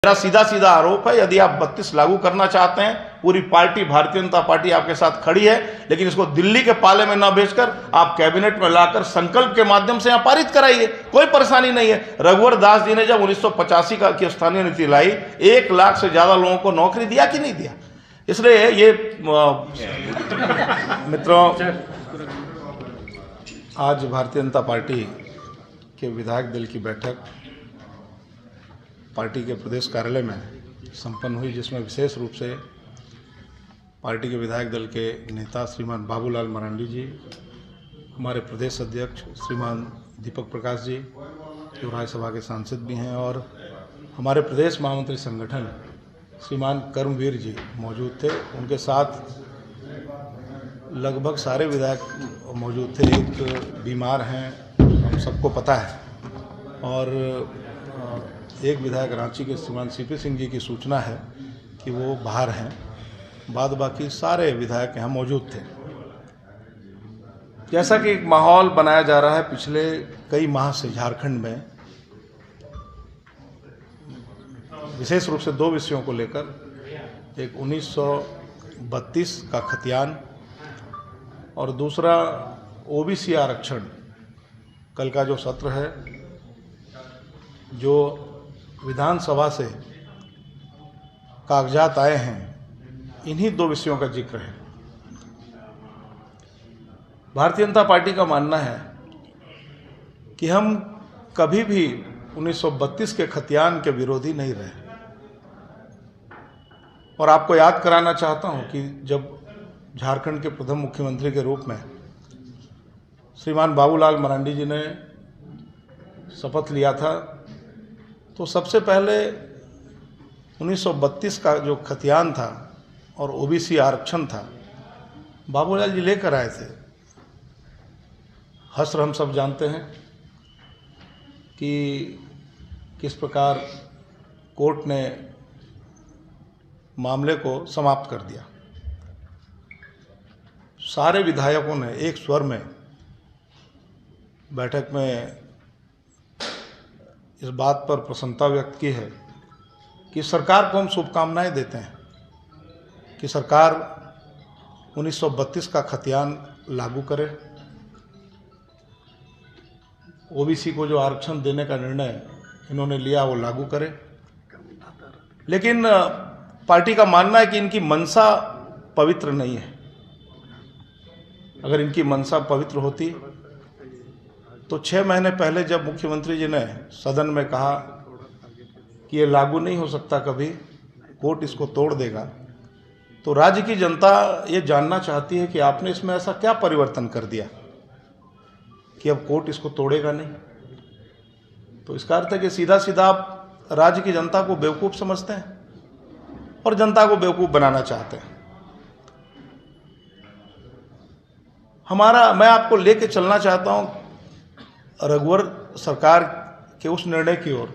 मेरा सीधा सीधा आरोप है, यदि आप 32 लागू करना चाहते हैं, पूरी पार्टी भारतीय जनता पार्टी आपके साथ खड़ी है, लेकिन इसको दिल्ली के पाले में ना भेजकर आप कैबिनेट में लाकर संकल्प के माध्यम से यहां पारित कराइए, कोई परेशानी नहीं है। रघुवर दास जी ने जब 1985 की स्थानीय नीति लाई, 1 लाख से ज्यादा लोगों को नौकरी दिया कि नहीं दिया। इसलिए ये मित्रों, आज भारतीय जनता पार्टी के विधायक दल की बैठक पार्टी के प्रदेश कार्यालय में संपन्न हुई, जिसमें विशेष रूप से पार्टी के विधायक दल के नेता श्रीमान बाबूलाल मरांडी जी, हमारे प्रदेश अध्यक्ष श्रीमान दीपक प्रकाश जी, जो राज्यसभा के सांसद भी हैं, और हमारे प्रदेश महामंत्री संगठन श्रीमान कर्मवीर जी मौजूद थे। उनके साथ लगभग सारे विधायक मौजूद थे। एक बीमार हैं, हम सबको पता है, और एक विधायक रांची के श्रीमान सीपी सिंह जी की सूचना है कि वो बाहर हैं। बाद बाकी सारे विधायक यहाँ मौजूद थे। जैसा कि एक माहौल बनाया जा रहा है पिछले कई माह से झारखंड में, विशेष रूप से 2 विषयों को लेकर, एक 1932 का खतियान और दूसरा ओबीसी आरक्षण। कल का जो सत्र है, जो विधानसभा से कागजात आए हैं, इन्हीं 2 विषयों का जिक्र है। भारतीय जनता पार्टी का मानना है कि हम कभी भी 1932 के खतियान के विरोधी नहीं रहे, और आपको याद कराना चाहता हूं कि जब झारखंड के प्रथम मुख्यमंत्री के रूप में श्रीमान बाबूलाल मरांडी जी ने शपथ लिया था, तो सबसे पहले 1932 का जो खतियान था और ओबीसी आरक्षण था, बाबूलाल जी लेकर आए थे। हस्र हम सब जानते हैं कि किस प्रकार कोर्ट ने मामले को समाप्त कर दिया। सारे विधायकों ने एक स्वर में बैठक में इस बात पर प्रसन्नता व्यक्त की है कि सरकार को हम शुभकामनाएं देते हैं कि सरकार 1932 का खतियान लागू करे, ओबीसी को जो आरक्षण देने का निर्णय इन्होंने लिया वो लागू करे। लेकिन पार्टी का मानना है कि इनकी मनसा पवित्र नहीं है। अगर इनकी मनसा पवित्र होती तो 6 महीने पहले जब मुख्यमंत्री जी ने सदन में कहा कि ये लागू नहीं हो सकता, कभी कोर्ट इसको तोड़ देगा, तो राज्य की जनता ये जानना चाहती है कि आपने इसमें ऐसा क्या परिवर्तन कर दिया कि अब कोर्ट इसको तोड़ेगा नहीं। तो इसका अर्थ है कि सीधा सीधा आप राज्य की जनता को बेवकूफ़ समझते हैं और जनता को बेवकूफ़ बनाना चाहते हैं। मैं आपको लेके चलना चाहता हूं रघुवर सरकार के उस निर्णय की ओर,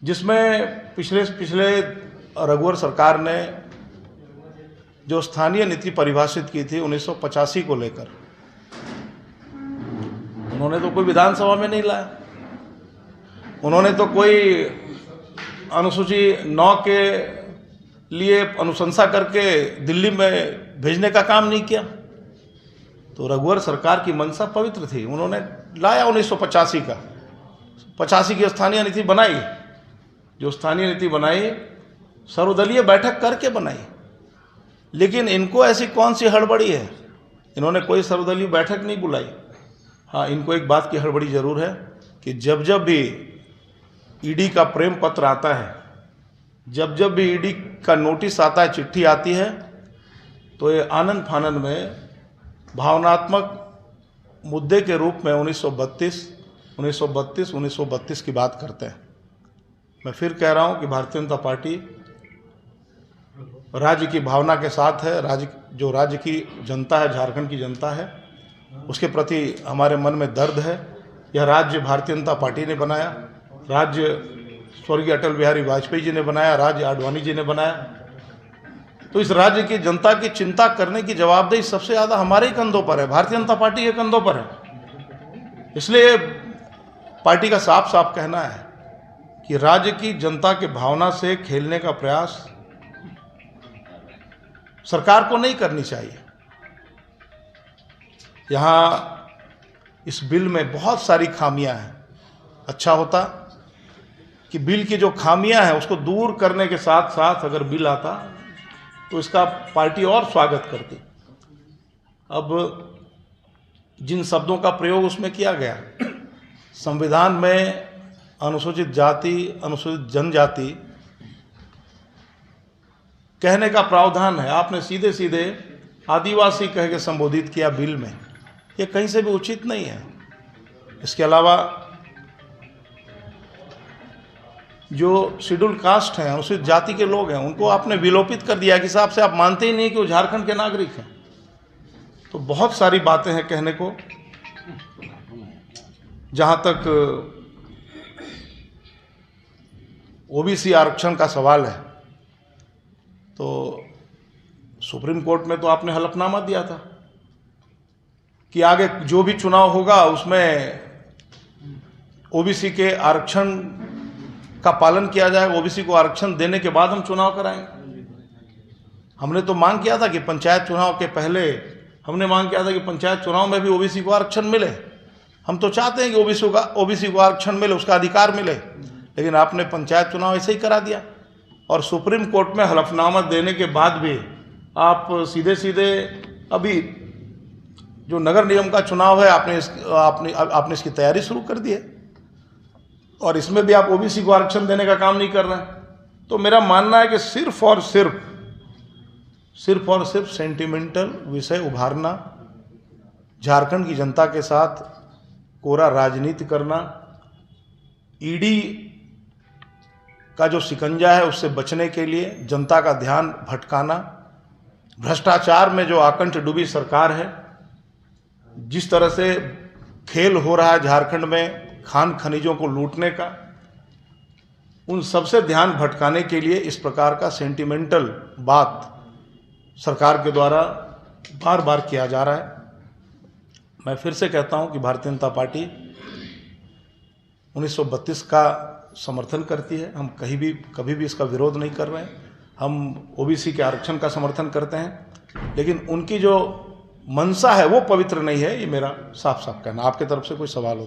जिसमें पिछले रघुवर सरकार ने जो स्थानीय नीति परिभाषित की थी 1985 को लेकर, उन्होंने तो कोई विधानसभा में नहीं लाया। उन्होंने तो कोई अनुसूची 9 के लिए अनुशंसा करके दिल्ली में भेजने का काम नहीं किया। तो रघुवर सरकार की मनसा पवित्र थी, उन्होंने लाया 1985 का, 85 की स्थानीय नीति बनाई। जो स्थानीय नीति बनाई सर्वदलीय बैठक करके बनाई। लेकिन इनको ऐसी कौन सी हड़बड़ी है, इन्होंने कोई सर्वदलीय बैठक नहीं बुलाई। हाँ, इनको एक बात की हड़बड़ी जरूर है कि जब जब भी ईडी का प्रेम पत्र आता है, जब जब भी ईडी का नोटिस आता है, चिट्ठी आती है, तो ये आनंद फानंद में भावनात्मक मुद्दे के रूप में 1932 की बात करते हैं। मैं फिर कह रहा हूं कि भारतीय जनता पार्टी राज्य की भावना के साथ है। राज्य की जनता है, झारखंड की जनता है, उसके प्रति हमारे मन में दर्द है। यह राज्य भारतीय जनता पार्टी ने बनाया, राज्य स्वर्गीय अटल बिहारी वाजपेयी जी ने बनाया, राज्य आडवाणी जी ने बनाया। तो इस राज्य की जनता की चिंता करने की जवाबदेही सबसे ज़्यादा हमारे ही कंधों पर है, भारतीय जनता पार्टी के कंधों पर है। इसलिए पार्टी का साफ साफ कहना है कि राज्य की जनता के भावना से खेलने का प्रयास सरकार को नहीं करनी चाहिए। यहाँ इस बिल में बहुत सारी खामियां हैं। अच्छा होता कि बिल की जो खामियां हैं उसको दूर करने के साथ साथ अगर बिल आता तो इसका पार्टी और स्वागत करती। अब जिन शब्दों का प्रयोग उसमें किया गया, संविधान में अनुसूचित जाति, अनुसूचित जनजाति कहने का प्रावधान है, आपने सीधे सीधे आदिवासी कह के संबोधित किया बिल में। ये कहीं से भी उचित नहीं है। इसके अलावा जो शेड्यूल कास्ट हैं, अनुसूचित जाति के लोग हैं, उनको आपने विलोपित कर दिया कि साहब से आप मानते ही नहीं कि वो झारखंड के नागरिक हैं। तो बहुत सारी बातें हैं कहने को। जहां तक ओबीसी आरक्षण का सवाल है, तो सुप्रीम कोर्ट में तो आपने हलफनामा दिया था कि आगे जो भी चुनाव होगा उसमें ओबीसी के आरक्षण का पालन किया जाएगा, ओबीसी को आरक्षण देने के बाद हम चुनाव कराएंगे। हमने तो मांग किया था कि पंचायत चुनाव के पहले हमने मांग किया था कि पंचायत चुनाव में भी ओबीसी को आरक्षण मिले। हम तो चाहते हैं कि ओबीसी को आरक्षण मिले, उसका अधिकार मिले, लेकिन आपने पंचायत चुनाव ऐसे ही करा दिया। और सुप्रीम कोर्ट में हलफनामा देने के बाद भी आप सीधे सीधे अभी जो नगर निगम का चुनाव है आपने इसकी तैयारी शुरू कर दी है, और इसमें भी आप ओबीसी को आरक्षण देने का काम नहीं कर रहे हैं। तो मेरा मानना है कि सिर्फ और सिर्फ सेंटिमेंटल विषय उभारना, झारखंड की जनता के साथ कोरा राजनीति करना, ईडी का जो शिकंजा है उससे बचने के लिए जनता का ध्यान भटकाना, भ्रष्टाचार में जो आकंठ डूबी सरकार है, जिस तरह से खेल हो रहा है झारखंड में खान खनिजों को लूटने का, उन सबसे ध्यान भटकाने के लिए इस प्रकार का सेंटिमेंटल बात सरकार के द्वारा बार बार किया जा रहा है। मैं फिर से कहता हूं कि भारतीय जनता पार्टी 1932 का समर्थन करती है। हम कभी भी इसका विरोध नहीं कर रहे हैं। हम ओबीसी के आरक्षण का समर्थन करते हैं, लेकिन उनकी जो मंशा है वो पवित्र नहीं है। ये मेरा साफ साफ कहना। आपके तरफ से कोई सवाल हो?